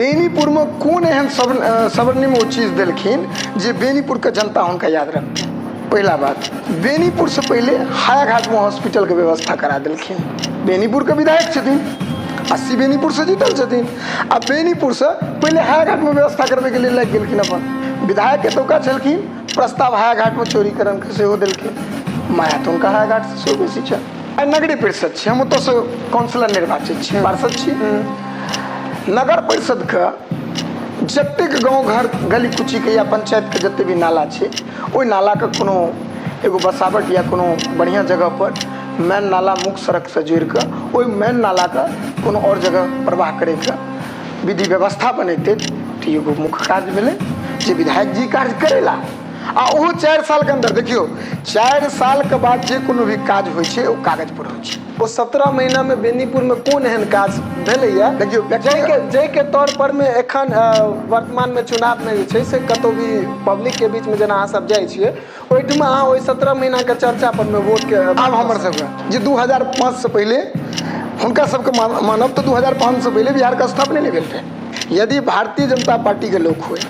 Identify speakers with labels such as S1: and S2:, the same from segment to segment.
S1: बेनीपुर में कौन एहन स्वर्णिम वो चीज दिलखिन जे बेनीपुर के जनता उनका याद रखते। पहला बात, बेनीपुर से पहले हायाघाट में हॉस्पिटल के व्यवस्था करा दिलखिन। बेनीपुर के विधायक छथिन, 80 बेनीपुर से जीतल छथिन। आ बेनीपुर से पहले हायाघाट में व्यवस्था करने के लिए लग गेलखिन। अपन विधायक के तौका छलखिन, प्रस्ताव हायाघाट में चोरीकरण के सेहो दिलखिन। माया तो उनका हायाघाट से सेहो बेसी छै। नगरीय परिषद छै, हम ओतऽ से काउंसिलर निर्वाचित छी, पार्षद छी। नगर परिषद के जतेक गाँव घर गली कुची के या पंचायत के जते भी नाला छै, ओहि नाला के कोनो एगो बसावट या कोनो बढ़िया जगह पर मेन नाला मुख्य सड़क से जोड़ के ओहि मेन नाला के कोनो और जगह प्रवाह करे के विधि व्यवस्था बनेते तो एगो मुख्य कार्य भेलै जे विधायक जी कार्य करेला। आ ओहो 4 साल के अंदर देखियो, 4 साल के बाद जे कोनो भी काज होइ छै ओ कागज पर होइ छै।
S2: वो 17 महीना में बेनीपुर में कोन एहन काज भेलैया
S1: देखियो
S2: जै के तौर पर में एखन वर्तमान में चुनाव में जे छै से कतौ भी पब्लिक के बीच में जेना अहाँ सब जाइ छियै ओहिठमा अहाँ ओहि 17 महीना के चर्चा पर में वोट के
S1: आब हमर सबके जे 2005 से पहले हुनका सबके मानव तो 2005 से पहले बिहार का स्थापना नहीं भेल रहे। यदि भारतीय जनता पार्टी के लोग होए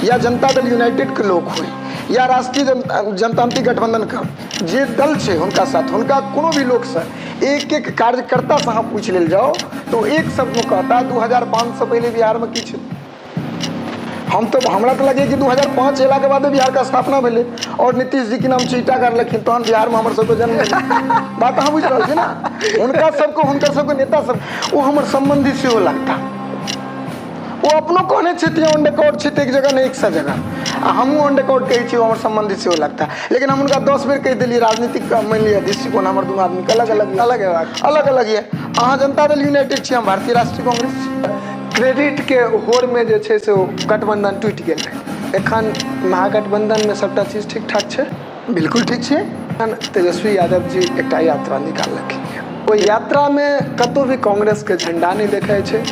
S1: या जनता दल यूनाइटेड के लोग होए या राष्ट्रीय जनतांत्रिक गठबंधन का जे दल छै हुनका साथ हुनका कोनो भी लोग से एक एक कार्यकर्ता से अहाँ पूछ लेल जाओ तो एक शब्द में कहता 2005 से पहले बिहार में की छै। हम तो हमरा तो लगे कि 2005 एला के बाद बिहार का स्थापना भेलै और नीतीश जी के नाम चीटा करलखिन तहन बिहार में हमर सबके जन्म भेलै। बात अहाँ बुझ रहल छी ना। हुनकर सबके नेता सब वो हमर संबंधी सेहो लगता। वो अपनो कहने छे ऑन रिकॉर्ड छे एक जगह नहीं एक सा जगह आ हमहूँ ऑन रिकॉर्ड कहै छी हमर संबंधित सेहो लगता। लेकिन हम उनका 10 बेर कह दिलियै राजनीतिक मान लिया दृष्टिकोण हमर दुनू आदमी के अलग है। अहाँ जनता दल यूनाइटेड छी, हम भारतीय राष्ट्रीय कांग्रेस छी।
S2: क्रेडिट के होड़ में जे छै से गठबंधन टूटि गेल है। एखन महागठबंधन में सबटा चीज ठीक ठाक छै,
S1: बिल्कुल ठीक छै।
S2: तेजस्वी यादव जी एकटा यात्रा निकाललखिन, ओहि यात्रा में कतौ भी कांग्रेस के झंडा नहीं देखाई छै।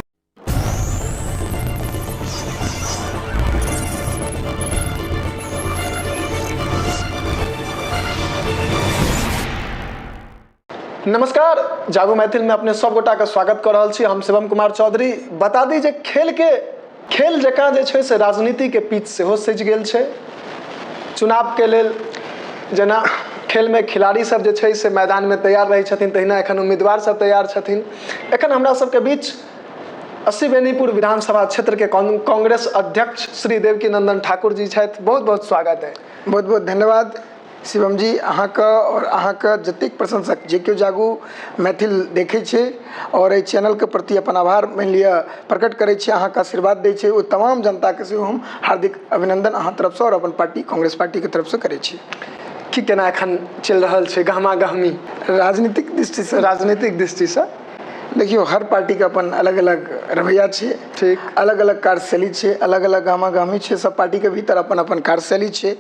S2: नमस्कार, जागो मैथिल में अपने सब गोटा के स्वागत कर रहल छी। हम शिवम कुमार चौधरी। बता दी जे खेल जकाँ जे छै से राजनीति के पीच सेहो सजि गेल छै। चुनाव के लेल जेना खेल में खिलाड़ी सब जे छै से मैदान में तैयार रहै छथिन तहिना एखन उम्मीदवार सब तैयार छथिन। एखन हमरा सबके बीच 80 बेनीपुर विधानसभा क्षेत्र के कांग्रेस अध्यक्ष श्री देवकी नंदन ठाकुर जी छथि। बहुत बहुत स्वागत है।
S1: बहुत बहुत धन्यवाद शिवम जी। अहाँके और अहाँके जतेक प्रशंसक जे केओ जागू मैथिल देखै छै और एहि चैनल के प्रति अपन आभार मान लिअ प्रकट करै छै, अहाँके आशीर्वाद दै छै, ओ तमाम जनता के सेहो हम हार्दिक अभिनंदन अहाँ तरफ से और अपन पार्टी कांग्रेस पार्टी के तरफ से करै छी।
S2: की केना एखन चलि रहल छै गहमा गहमी
S1: राजनीतिक दृष्टि से देखियो, हर पार्टी का अपन अलग अलग रवैया छै,
S2: ठीक,
S1: अलग अलग कार्यशैली छै, अलग अलग गहमा गहमी छै। सब पार्टी के भीतर अपन अपन कार्यशैली छै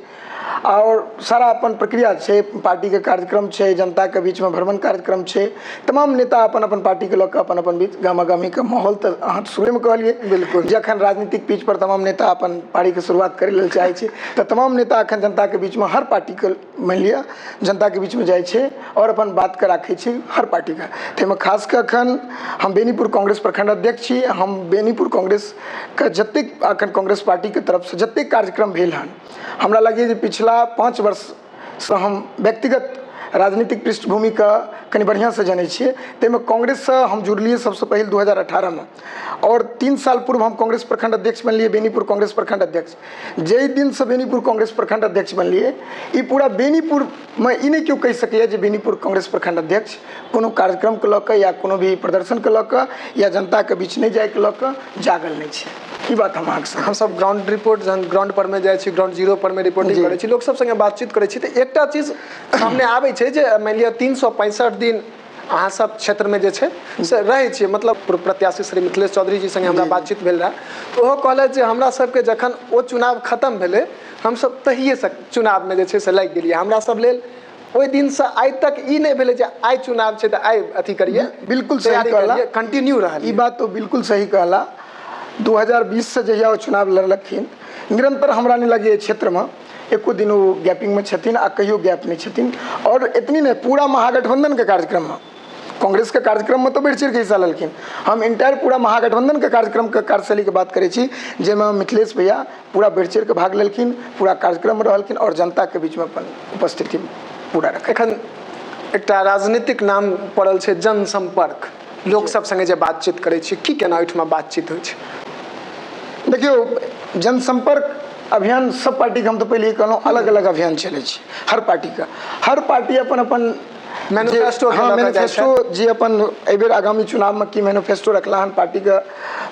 S1: और सारा अपन प्रक्रिया छै। पार्टी के कार्यक्रम छै, जनता के बीच में भ्रमण कार्यक्रम छै। तमाम नेता अपन अपन पार्टी के लोग अपन अपन बीच गामा-गामी के माहौल तो अहाँ शुरू में कहलिए बिल्कुल, जखन राजनीतिक पीच पर तमाम नेता अपन पार्टी के शुरुआत करे लेल चाहे छै तो तमाम नेता अखन जनता के बीच में हर पार्टी के मान लिया जनता के बीच में जाए छै और अपन बात के राखे छै हर पार्टी का। ताहिमे खास के अखन हम बेनीपुर कांग्रेस प्रखंड अध्यक्ष छी। हम बेनीपुर कांग्रेस के जतेक अखन कांग्रेस पार्टी के तरफ से जतेक कार्यक्रम भेल हन, हमरा लगे जे पिछला 5 वर्ष से हम व्यक्तिगत राजनीतिक पृष्ठभूमि का कनी बढ़िया से जाने छे। तेमे कांग्रेस से हम जुड़लिए सबसे पहले 2018 में और 3 साल पूर्व हम कांग्रेस प्रखंड अध्यक्ष बनलिए, बेनीपुर कांग्रेस प्रखंड अध्यक्ष। जै दिन से बेनीपुर कांग्रेस प्रखंड अध्यक्ष बनलिए, ई पूरा बेनीपुर में ई नहीं क्यों कह सके जे बेनीपुर कांग्रेस प्रखंड अध्यक्ष कोनो कार्यक्रम के लऽ या कोनो भी प्रदर्शन के लऽ या जनता के बीच नहीं जाए के लऽ जागल नहीं छे। ई बात हम
S2: सब ग्राउंड रिपोर्ट जहन ग्राउंड पर में जाइ छी, ग्राउंड जीरो पर में रिपोर्टिंग करै छी, लोग सब संगे बातचीत करै छी, तो एकटा चीज सामने आबै छै जे मान लिअ 365 दिन अहाँ सब क्षेत्र में जे छै से रहै छियै। मतलब प्रत्याशी श्री मिथिलेश चौधरी जी संगे हमरा बातचीत भेल रहा, तो ओहो कहलथि जे हमरा सबके जखन ओ चुनाव खत्म भेलै हम सब तहिए से चुनाव में जे छै से लागि गेलियै। हमरा सब लेल ओहि दिन से आइ तक ई नहीं भेलै जे आइ चुनाव छै तऽ आइ अथी करिए।
S1: बिल्कुल सही कहला,
S2: कंटिन्यू रहल
S1: ई बात तो बिल्कुल सही कहला। 2020 से जहिया चुनाव लड़लखिन निरंतर हमरा नहीं लगे क्षेत्र में एको दिन वो गैपिंग में छथिन आ कहियो गैप नहीं छथिन। और इतनी नहीं, पूरा महागठबंधन के कार्यक्रम में कांग्रेस के कार्यक्रम में तो बढ़ चढ़ के हिस्सा लेलखिन। हम इंटायर पूरा महागठबंधन के कार्यक्रम के कार्यशैली के बात करै छी, जेमे मिथिलेश भैया पूरा बढ़ चढ़ के भाग लेलखिन, पूरा कार्यक्रम में रहलखिन और जनता के बीच में अपन उपस्थिति पूरा रख।
S2: एखन एकटा राजनीतिक नाम पड़ल छै जनसंपर्क, लोक सब संगे जे बातचीत करै छी, की केना ओहिठमा बातचीत होइ छै?
S1: देखियो, जनसंपर्क अभियान सब पार्टी के हम तो पहले ही कहलहुँ अलग अलग अभियान चले छै हर पार्टी का। हर पार्टी अपन अपन
S2: मैनिफेस्टो
S1: मैनिफेस्टो जे अपन एहिबेर आगामी चुनाव में की मैनिफेस्टो रखला हन पार्टी का,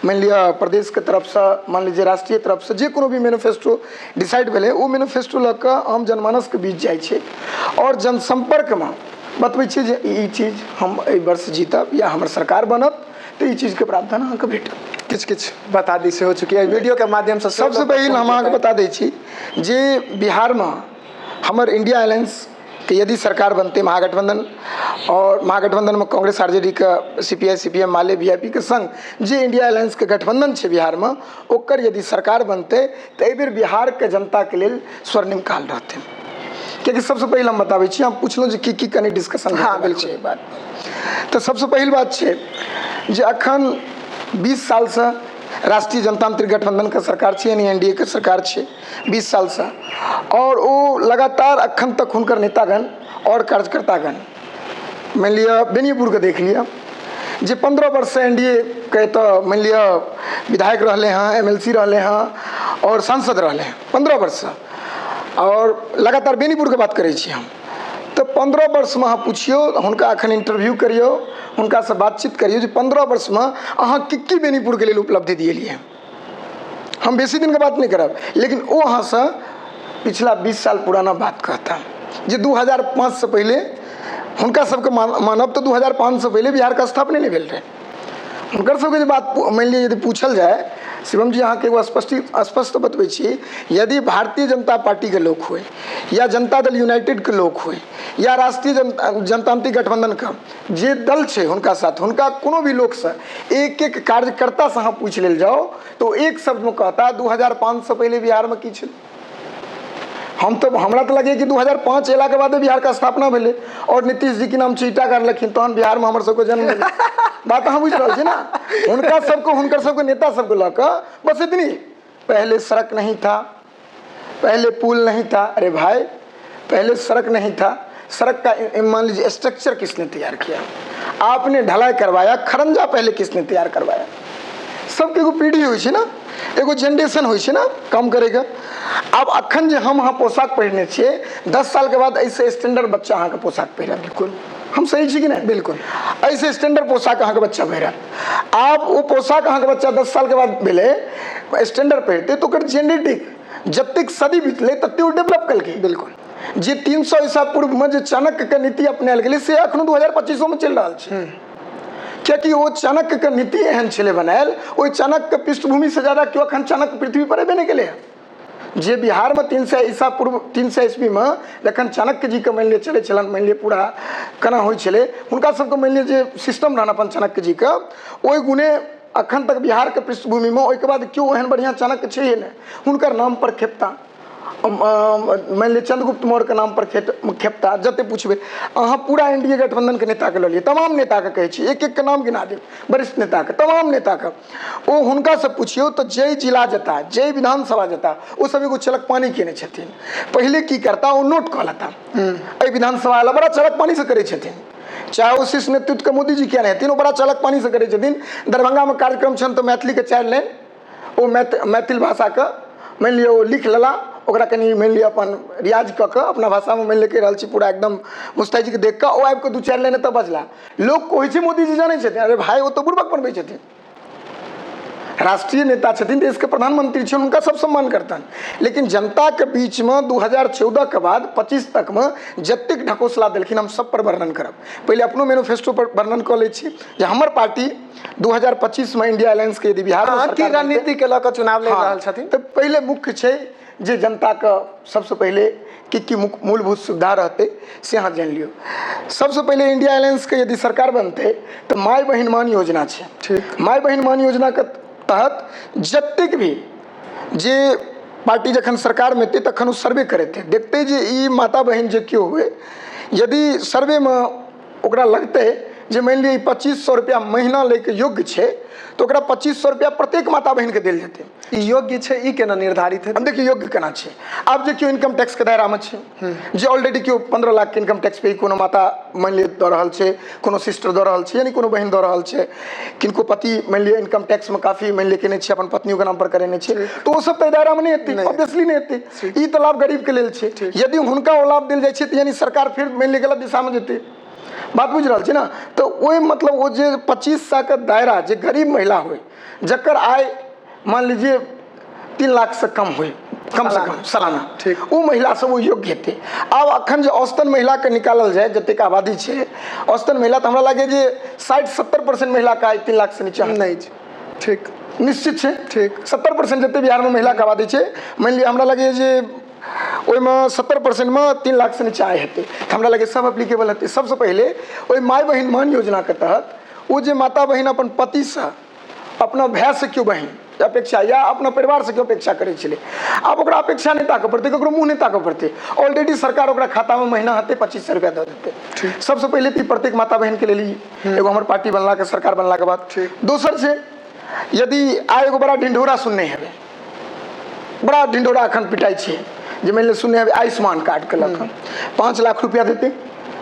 S1: मान लिया प्रदेश के तरफ से, मान लीजिए राष्ट्रीय तरफ से जे कोनो भी मैनिफेस्टो डिसाइड भेलै, वो मैनिफेस्टो लऽ कऽ आम जनमानस के बीच जाइ छै और जनसंपर्क में बतबै छै जे ई चीज हम एहि वर्ष जीतब या हमर सरकार बनत तो ई चीज के प्रावधान अहाँके भेटत।
S2: किछ बता दी से हो चुकी है वीडियो के माध्यम से।
S1: सबसे पहले हम अहाँके बता दै छी जे बिहार में हमर इंडिया अलायंस के यदि सरकार बनते, महागठबंधन और महागठबंधन में कांग्रेस आरजेडी का सीपीआई सीपीएम माले वीआईपी के संग जे इंडिया अलायंस के गठबंधन छै बिहार में, ओकर यदि सरकार बनते तो एहि बेर बिहार के जनता के लेल स्वर्णिम काल रहते। क्योंकि सबसे पहले हम बताबै छी, हम पुछलहुँ जे की कनी डिस्कशन। हाँ बिल्कुल बात। तो सबसे पहिल बात छै जे अखन 20 साल से राष्ट्रीय जनतांत्रिक गठबंधन का सरकार छै, यानी एनडीए के सरकार छै 20 साल से, और वो लगातार अखन तक हुनकर नेतागण और कार्यकर्तागण, मान लिया बेनीपुर के देख लिया, जे 15 वर्ष से एनडीए के तो मान लिया विधायक रहले हैं, एमएलसी रहले हैं और सांसद रहले हैं 15 वर्ष से, और लगातार बेनीपुर के बात करै छी हम, तो 15 वर्ष में अहाँ पुछियो, हुनका अखन इंटरव्यू करियो, हुनका से बातचीत करियो जे 15 वर्ष में अहाँ की बेनीपुर के लिए उपलब्धि दिए। हम बेसी दिन के बात नहीं करब, लेकिन वो अहाँ से पिछला 20 साल पुराना बात कहता जे 2005 से पहले हुनका सबके मानब तो 2005 से पहले बिहार का स्थापना नहीं भेल रहे। हुनकर सबके बात मान लिया यदि पूछल जाए, शिवम जी अहाँ के एगो स्पष्ट बतबै छी, यदि भारतीय जनता पार्टी के लोग होय या जनता दल यूनाइटेड के लोग होय या राष्ट्रीय जनतांत्रिक गठबंधन का जे दल छै हुनका साथ, हुनका कोनो भी लोग से एक एक कार्यकर्ता से अहाँ पूछ लेल जाओ तो एक शब्द में कहता 2005 से पहले बिहार में की छल। हमरा तो लगे कि 2005 एला के बाद बिहार का स्थापना भेले और नीतीश जी के नाम चीटा करलखिन, तहन बिहार में हमर सबके जन्म भेलै। बात अहाँ बुझ रहल छी ना, हुनकर सबके नेता सबके लऽ कऽ बस इतनी, पहले सड़क नहीं था, पहले पुल नहीं था। अरे भाई, पहले सड़क नहीं था, सड़क का मान लीजिए स्ट्रक्चर किसने तैयार किया? आपने ढलाई करवाया, खरंजा पहले किसने तैयार करवाया? सबके एगो पीढ़ी होइ छै ना, एगो जनरेशन होइ छै ना काम करेगा। अब अखन जे हम अहाँ पोशाक पहिरने छियै, 10 साल के बाद ऐसे स्टैंडर्ड बच्चा अहाँ के पोशाक पहिरत। बिल्कुल हम सही छी कि नहीं? बिल्कुल ऐसे स्टैंडर्ड पोशाक अहाँ के बच्चा पहिरत। आप वो पोशाक अहाँ के बच्चा 10 साल के बाद भेले स्टैंडर्ड पहिरते तो ओकर जेनेटिक जतेक सदी बीतले तते ओ डेवलप कलकै। बिल्कुल जे 300 ईसा पूर्व में जे चाणक्य के नीति अपनायल गेलै से अखनो 2025 में चलि रहल छै। क्योंकि वो चाणक्य के नीति एहन छलै बनायल, ओहि चाणक्य के पृष्ठभूमि से ज्यादा क्यों अखन चाणक्य पृथ्वी पर एबे नहीं गेलै। जे बिहार में 300 ईसा पूर्व 300 ईस्वी में जखन चाणक्य जी के मान लिया चले छलन, मान लिया पूरा केना होइ छलै, हुनका सबके मान लिया जे सिस्टम रहन अपन चाणक्य जी के, ओहि गुणे अखन तक बिहार के पृष्ठभूमि में ओहिके बाद क्यों एहन बढ़िया चाणक्य छै ने, हुनकर नाम पर खेप्ता मान लिया चंद्रगुप्त मौर्य के नाम पर खेप्ता। जते पूछबे अहाँ पूरा एनडीए गठबंधन के नेता के लिए तमाम नेता के कहै छी, एक एक के नाम गिना देब, वरिष्ठ नेता के तमाम नेता के, ओ हुनका से पूछियो तो जय जिला जता, जय विधानसभा जता, वो सब एगो चलक पानी केने छथिन। पहले की करता, वो नोट कह लेता, एहि विधानसभा वाला बड़ा चलक पानी से करे छथिन, चाहे वो शीर्ष नेतृत्व के मोदी जी क्या रहथिन, वो बड़ा चलक पानी से करे छथिन। दरभंगा में कार्यक्रम छन तो मैथिली के 4 लाइन वो मैथिल भाषा के मान लिया वो लिख लेला, ओकरा कनी मान लिया अपन रियाज कऽ के अपना भाषा में मान लेके रहल छी, पूरा एकदम मुस्ताई जी के देख के ओ आबि के 2-4 लाइन तब बजला। लोग कहै छै मोदी जी जानै छथिन, अरे भाई वो तो बुर्बक बनबै छथिन, राष्ट्रीय नेता छथिन, देश के प्रधानमंत्री छथिन, उनका सब सम्मान करतन। लेकिन जनता के बीच में 2014 के बाद 25 तक में जतेक ढकोसला देलखिन हम सब पर वर्णन करब। पहले अपनो मैनिफेस्टो पर वर्णन कऽ लै छी जे हमर पार्टी 2025 में इंडिया अलायंस के यदि बिहार में
S2: की रणनीति के लऽ कऽ चुनाव लड़ि रहल छथिन,
S1: तो पहले मुख्य छै जे जनता का सबसे पहले की मूलभूत सुविधा रहते से अहाँ जान लियो। सबसे पहले इंडिया अलायंस के यदि सरकार बनते तो माय बहिन मान योजना छै। माय बहिन मान योजना के तहत जतेक भी जे पार्टी जखन सरकार में थे तखन सर्वे करते देखते जे ई माता बहन जे क्यों हुए, यदि सर्वे में ओकरा लगते जे मानि लिअ 2500 रुपया महीना लैके योग्य छै तो ओकरा 2500 रुपया प्रत्येक माता बहन के देल जेतै।
S2: ई योग्य छै, ई केना निर्धारित हेतै?
S1: अब देखिए योग्य केना छै। आब जे केओ इनकम टैक्स के दायरा में छै, जे ऑलरेडी केओ 15 लाख के इनकम टैक्स पे कोनो माता मान लिअ दऽ रहल छै, कोनो सिस्टर दऽ रहल छै, यानी कोनो बहन दऽ रहल छै, किनको पति मान लिअ इनकम टैक्स में काफी मान लिअ केने छै, अपन पत्नियों के नाम पर करेने छै, तो वो सब तो दायरा में नहीं एतै, ऑब्वियसली नहीं एतै। ई तो लाभ गरीब के लेल छै। यदि हुनका ओ लाभ देल जाइ छै तऽ यानी सरकार फिर मान लिअ गलत दिशा में जेतै। बात बुझ रहा है ना? तो वही मतलब वो जे 25 का दायरा जे गरीब महिला हो जकर आय मान लीजिए 3 लाख से कम हो, कम से कम सालाना,
S2: ठीक,
S1: वो महिला सब वो योग्य हेतै। आब अखन जे औसतन महिला के निकालल जाए, जतेक आबादी छै औसतन महिला, तो हमरा लगे जे 60-70% महिला का आय 3 लाख से नीचे
S2: नहीं छै। ठीक,
S1: निश्चित छै।
S2: ठीक,
S1: 70% जते बिहार में महिला के आबादी छै, मान लिअ हमरा लगे जे ओहिमे 70% में 3 लाख से नीचे आय हेतै, तो हमरा लगे सब एप्लीकेबल हेतै। सबसे पहले ओहि माय बहिन मान योजना के तहत वो जे माता बहिन अपन पति से, अपना भाई से क्यों बहन अपेक्षा या अपना परिवार से क्यों अपेक्षा करे छे, आब ओकरा अपेक्षा नहीं ताकऽ पड़ते, ककरो मुँह नहीं ताकऽ पड़ते। ऑलरेडी सरकार ओकरा खाता में महीना हेतै 2500 रुपया दे देते। सबसे पहले तो प्रत्येक माता बहन के लिए एगो हमर पार्टी बनला के, सरकार बनला के बाद। दोसर से यदि आय एगो बड़ा ढिंढोरा सुनने हेबै, बड़ा ढिंढोरा अखन पिटाई छै, जे मान लिअ सुनने हेबै आयुष्मान कार्ड के लऽ कऽ 5 लाख रुपया देते।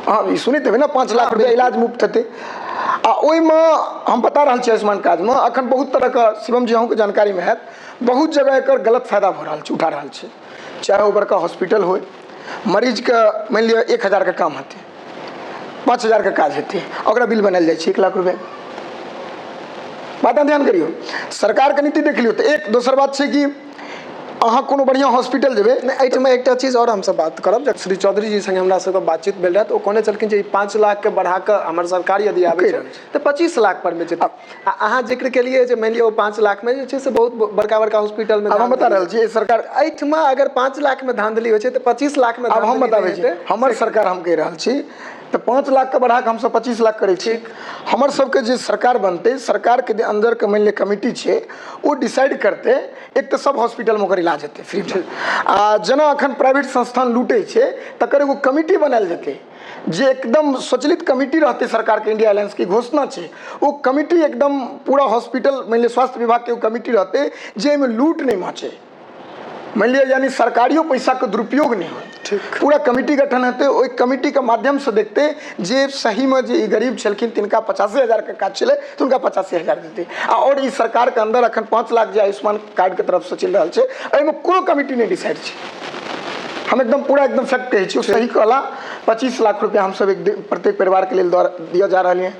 S1: हाँ ई सुनैत हेबै ना, 5 लाख रुपया इलाज मुफ्त हेतै। आ ओहिमे हम बता रहल छी आयुष्मान कार्ड में अखन बहुत तरह का, शिवम जी अहूँके जानकारी में हैत, बहुत जगह एकर गलत फायदा भऽ रहल छै, उठा रहल छै। चाहे वो बड़का हॉस्पिटल हो, मरीज के मान लिअ 1000 के काम हेतै, 5000 के काज हेतै, ओकरा बिल बनायल जाइ छै 1 लाख रुपया। बात ध्यान करियो, सरकार के नीति देख लियो। तो एक दोसर बात छै कि अहाँ कोनो बढ़िया हॉस्पिटल जेबै।
S2: एहिठमा एकटा चीज और हमसब बात करब, जब श्री चौधरी जी संगे हमरा सबके बातचीत भेल रहै, तो कहने छलखिन जे 5 लाख के बढ़ा कऽ हमर सरकार यदि आबै छै तऽ 25 लाख पर में जेतै। अहाँ जिक्र केलिए जे मानि लिअ 5 लाख में जे छै से बहुत बड़का बड़का हॉस्पिटल में,
S1: हम बता रहल छी सरकार
S2: एहिठमा अगर 5 लाख में धांधली होइ छै तऽ 25 लाख में,
S1: अब हम बताबै छी हमर सरकार, हम कहि रहल छी तो 5 लाख के बढ़ा के हम सब 25 लाख करे छी। हमर सबके जे सरकार बनते, सरकार के अंदर के मान लिअ कमिटी छै, वो डिसाइड करते। एक तो सब हॉस्पिटल में ओकर इलाज हेतै फ्री में, आ जेना अखन प्राइवेट संस्थान लूटे छै तकर एगो कमिटी बनायल जेतै, जे एकदम स्वचालित कमिटी रहते सरकार के, इंडिया अलायंस की घोषणा छै। वो कमिटी एकदम पूरा हॉस्पिटल मान लिअ स्वास्थ्य विभाग के कमिटी रहते, जे में लूट नहीं मचे, मान लिअ यानी सरकारियों पैसा के दुरुपयोग नहीं हो। पूरा कमिटी गठन हेतै, ओहि कमिटी के माध्यम से देखते जे सही में जे गरीब छलखिन तिनका 85,000 के काज चले तो उनका 85,000 देते। और ई सरकार के अंदर अखन 5 लाख जे आयुष्मान कार्ड के तरफ से चल रहा है, एहिमे कोनो कमिटी नहीं डिसाइड छै। हम एकदम पूरा एकदम फैक्ट कहै छी, सही कहला 25 लाख रुपया हम सब प्रत्येक परिवार के लिए दिया जा रहा है।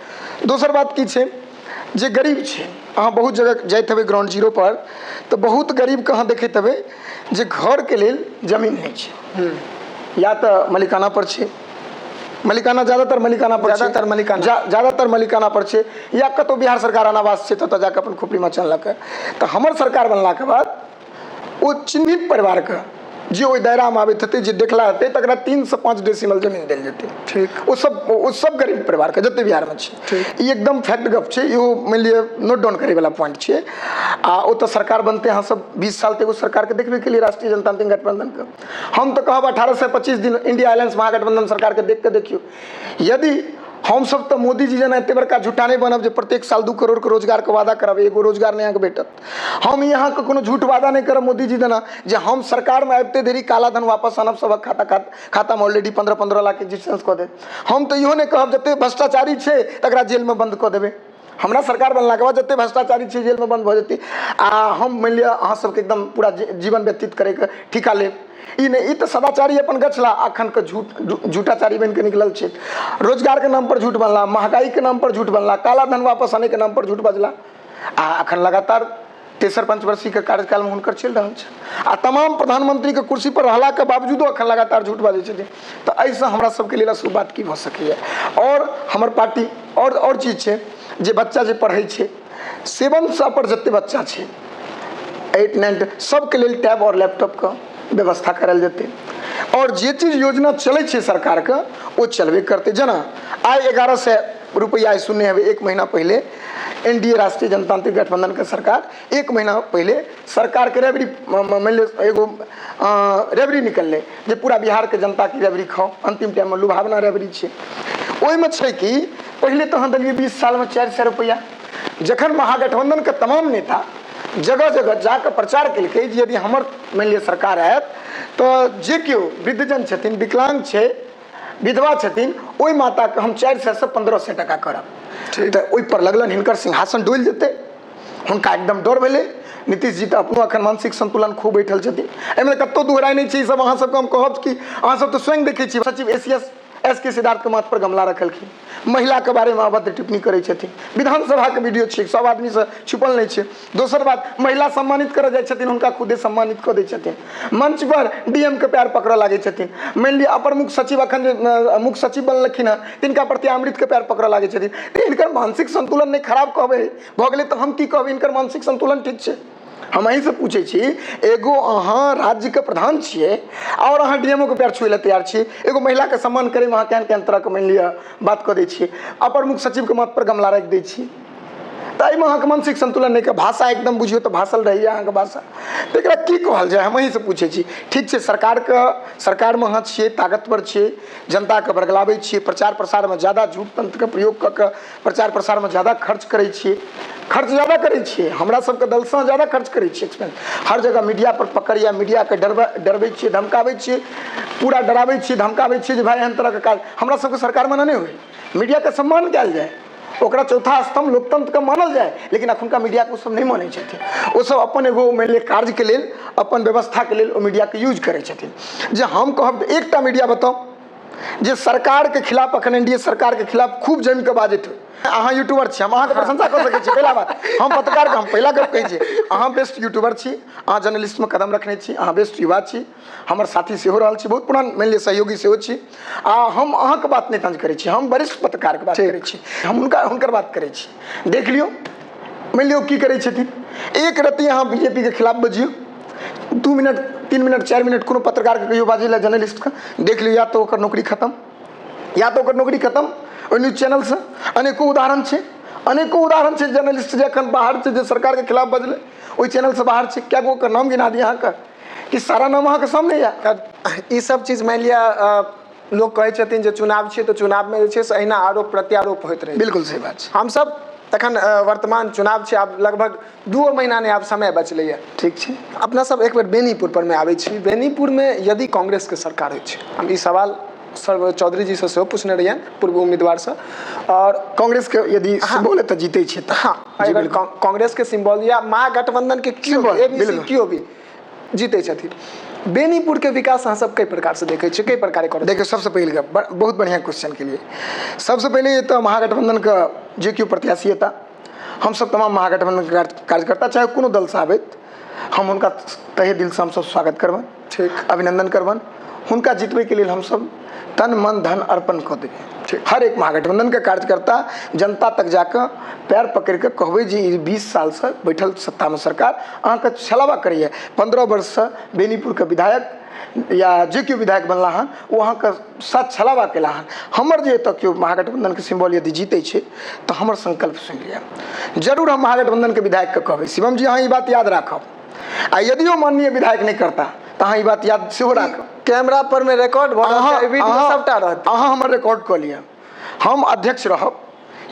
S1: दोसर बात की छै, जे गरीब छै, अहाँ बहुत जगह जाइत हेबै ग्राउंड जीरो पर, तो बहुत गरीब के अहाँ देखैत हेबै जे घर के लेल जमीन नहीं छै, या तो मलिकाना पर छै, मलिकाना ज्यादातर मलिकाना पर, ज्यादातर मलिकाना पर छै, या कतौ बिहार सरकार अनावास छै तो जाके अपन खोपड़ी में चललक। तो हमर सरकार बनला के बाद वो चिन्हित परिवार के जे ओहि दायरा में आबैत हेतै, जे देखला हेतै तकरा 3 से 5 डेसिमल जमीन देल जेतै।
S2: ठीक,
S1: वो सब गरीब परिवार के जते बिहार में छै। ई एकदम फैक्ट गप छै, इहो मान लिअ नोट डाउन करे वाला पॉइंट छै। आ ओ तो सरकार बनते अहाँ सब 20 साल तक सरकार के देखबे के लिए राष्ट्रीय जनतांत्रिक गठबंधन के। हम तो कहब 18 से 25 दिन इंडिया अलायंस महागठबंधन सरकार के देख के देखियो। यदि हम सब तो मोदी जी जना एते बड़का झूठा नहीं बनब जे प्रत्येक साल 2 करोड़ के रोजगार के वादा करब, एगो रोजगार नहीं भेटत। हम यहाँ के कोनो झूठ वादा नहीं करब मोदी जी जना जे हम सरकार में आबते देरी काला धन वापस आनब, सबक खाता में ऑलरेडी 15-15 लाख एग्जिस्टेंस कऽ दे। हम तो इहो नहीं कहब जते भ्रष्टाचारी छै तकरा जेल में बंद कऽ देबै। हमरा सरकार बनला के बाद जते भ्रष्टाचारी छै जेल में बंद भऽ जेतै। आ हम मान लिअ अहाँ सबके एकदम पूरा जीवन व्यतीत करे के ठिका लेब। ई नहीं, ई तो सदाचारी अपन गछला, अखन के झूठाचारी बन के निकलल छै। रोजगार के नाम पर झूठ बनला, महंगाई के नाम पर झूठ बनला, काला धन वापस आने के नाम पर झूठ बजला। आ अखन लगातार 63 पंचवर्षीय के कार्यकाल में हुनकर चल रहा छै। आ तमाम प्रधानमंत्री के कुर्सी पर रहला के बावजूदो अखन लगातार झूठ बाजै छथिन। तो ऐसे हमरा सबके लेल अशुभ बात की भऽ सकैए। और हमर पार्टी और चीज छै, जे बच्चा जे पढ़ै छै 7 से पर जते बच्चा छै 8, 9 सबके लेल टैब और लैपटॉप का व्यवस्था करल जेतै। और जे चीज योजना चलै छै सरकार के वो चलबे करते। जना आय 1100 रुपया सुनने हेबै, 1 महीना पहले एनडीए राष्ट्रीय जनतांत्रिक गठबंधन के सरकार 1 महीना पहले सरकार के रेवड़ी मान लिअ एगो रेवड़ी निकललै जे पूरा बिहार के जनता की रेवड़ी खाओ। अंतिम टाइम में लुभावना रेवड़ी छै। ओहिमे छै कि पहले तो हाँ दिलिए 20 साल में 400 रुपया। जखन महागठबंधन के तमाम नेता जगह जगह जाकर प्रचार केलकै जे यदि हमर मान लिअ सरकार आयत तो जे केओ वृद्धजन छथिन, विकलांग छै, विधवा छथिन, ओहि माताके हम 400 से 1500 टका करब। तो ओहि पर लगलन हिनकर सिंहासन डोलि जेतै। हुनका एकदम डर भेलै। नीतीश जी तो अपनो अखन मानसिक संतुलन खूब बैठल छथिन। एहिमे कतौ दुहराइ नहीं छै। ई सब अहाँ सबके हम कहब कि अहाँ सब तो स्वयं देखै छी सचिव एस के सिद्धार्थ के माथ पर गमला रखलखिन, महिला के बारे में अभद्र टिप्पणी करै छथिन। विधानसभा के वीडियो छै, सब आदमी से छुपल नहीं छै। दोसर बात, महिला सम्मानित करऽ जाइ छथिन, हुनका खुदे सम्मानित कऽ दै छथिन। मंच पर डीएम के पैर पकड़ऽ लागै छथिन। मान लिअ अपर मुख्य सचिव अखन जे मुख्य सचिव बनलखिन हँ तिनका प्रति अमृत के पैर पकड़ऽ लागै छथिन। तऽ हिनकर मानसिक संतुलन नहीं खराब कहबै भऽ गेलै तऽ हम की कहबै? हिनकर मानसिक संतुलन ठीक छै। हम अहीं से पूछे छी, एगो अहाँ राज्य के प्रधान छिए और अहाँ डीएमओ के पैर छुए ला तैयार छी, एगो महिला के सम्मान करे में अहाँ केहन केहन तरह के मान लिअ बात कऽ दै छियै, अपर मुख्य सचिव के माथ पर गमला राखि दै छी। तऽ एहिमे अहाँके मानसिक संतुलन नहीं के भाषा एकदम बुझियो तो भाषल रहैया अहाँके भाषा। तऽ एकरा की कहल जाए? हम अहीं से पूछे छी। ठीक छै, सरकार में अहाँ छिए, ताकतवर छिए, जनता के बरगलाबै छिए, प्रचार प्रसार में ज्यादा झूठ तंत्र के प्रयोग कऽ के प्रचार प्रसार में ज्यादा खर्च करै छिए, खर्च ज्यादा करै छिए। हमरा सबके दल से ज्यादा खर्च करै छिए एक्सपेंस। हर जगह मीडिया पर पकड़ या मीडिया के डरबै छिए, धमकाबै छिए, पूरा डराबै छिए, धमकाबै छिए जे भाई एहन तरह के काज हमरा सबके सरकार में नहीं होय। मीडिया के सम्मान कयल जाए, ओकरा चौथा स्तंभ लोकतंत्र के मानल जाए, लेकिन अखुनका मीडिया को सब नहीं मानै छथिन। ओ सब अपन एगो मान लिअ कार्य के लेल, अपन व्यवस्था के लेल ओ मीडिया के यूज करै छथिन। जे हम कहब एकटा मीडिया बताउ जे सरकार के खिलाफ अखन एनडीए सरकार के खिलाफ खूब जमि के बाजैत हो। अहाँ यूट्यूबर छी, हम अहाँके प्रशंसा कर सकै छी। पहिला बात, हम पत्रकार के हम पहिला गप कहै छी, अहाँ बेस्ट यूट्यूबर छी, अहाँ जर्नलिस्ट में कदम रखने छी, अहाँ बेस्ट युवा छी, हमर साथी सेहो रहल छी, बहुत पुरान मान लिअ सहयोगी सेहो छी। हम अहाँके बात नहीं तंज करै छी, हम वरिष्ठ पत्रकार के बात करै छी, हम हुनकर बात करै छी। देख लियौ मान लियौ की करै छथिन। एक रत्ती अहाँ बीजेपी के खिलाफ बजियौ, 2 मिनट 3 मिनट 4 मिनट कोनो पत्रकार के कहियो बाजै ला जर्नलिस्ट के, देख लियौ या तो ओकर नौकरी खत्म, या तो ओकर नौकरी खत्म। ओहि न्यूज चैनल से अनेको उदाहरण छै जर्नलिस्ट जे अखन बाहर छै, जे सरकार के खिलाफ बजलै, ओहि चैनल से बाहर छै। क्या गो ओकर नाम गिना दिए अहाँके कि सारा नाम अहाँके सामने यऽ?
S2: ई सब चीज मान लिअ लोग कहै छथिन जे चुनाव छै, तो चुनाव में जे छै से अहिना आरोप प्रत्यारोप होइत रहै।
S1: बिल्कुल सही बात छै।
S2: हम सब तखन वर्तमान चुनाव छै, आब लगभग 2 महीना ने आब समय बचलै है।
S1: ठीक छै,
S2: अपना सब एक बेर बेनीपुर पर में आबै छी। बेनीपुर में यदि कांग्रेस के सरकार होइ छै, हम ई सवाल सर चौधरी जी से सेहो पूछने रहिए, पूर्व उम्मीदवार से, और
S1: कांग्रेस के यदि सिंबल तऽ जीते छै तऽ
S2: हाँ, अगर कांग्रेस के सिंबल या महागठबंधन के क्यों भी जीते छथिन, बेनीपुर के विकास अहाँ सब कई प्रकार से देखे छियै, कई प्रकार कर?
S1: देखिए, सबसे पहले बहुत बढ़िया क्वेश्चन के लिए सबसे पहले ये तो महागठबंधन का जे क्यों प्रत्याशी था, हम सब तमाम महागठबंधन के कार्यकर्ता चाहे कोनो दल से आबैत, हम उनका तहे दिल से हम सब स्वागत करबन, ठीक, अभिनंदन करबन। हुनका जीतबे के लिए हम सब तन मन धन अर्पण कऽ देबै। हर एक महागठबंधन के कार्यकर्ता जनता तक जाकर पैर पकड़ के कहबै जे 20 साल से बैठल सत्ता में सरकार अहाँके छलावा करैए। 15 वर्ष से बेनीपुर के विधायक या जे केओ विधायक बनला हन वो अहाँके साथ छलावा केला हन। हमर जे एतऽ केओ महागठबंधन के सिंबल यदि जीते छै तो हमर संकल्प सुनि लिअ, जरूर हम महागठबंधन के विधायक के कहबै शिवम जी अहाँ ई बात याद राखब, आ यदि वो माननीय विधायक नहीं करता तो अहाँ ई बात याद सेहो राखब।
S2: कैमरा पर में रिकॉर्ड सबटा रहत,
S1: अहाँ हमर रिकॉर्ड कऽ लिअ। हम अध्यक्ष रहब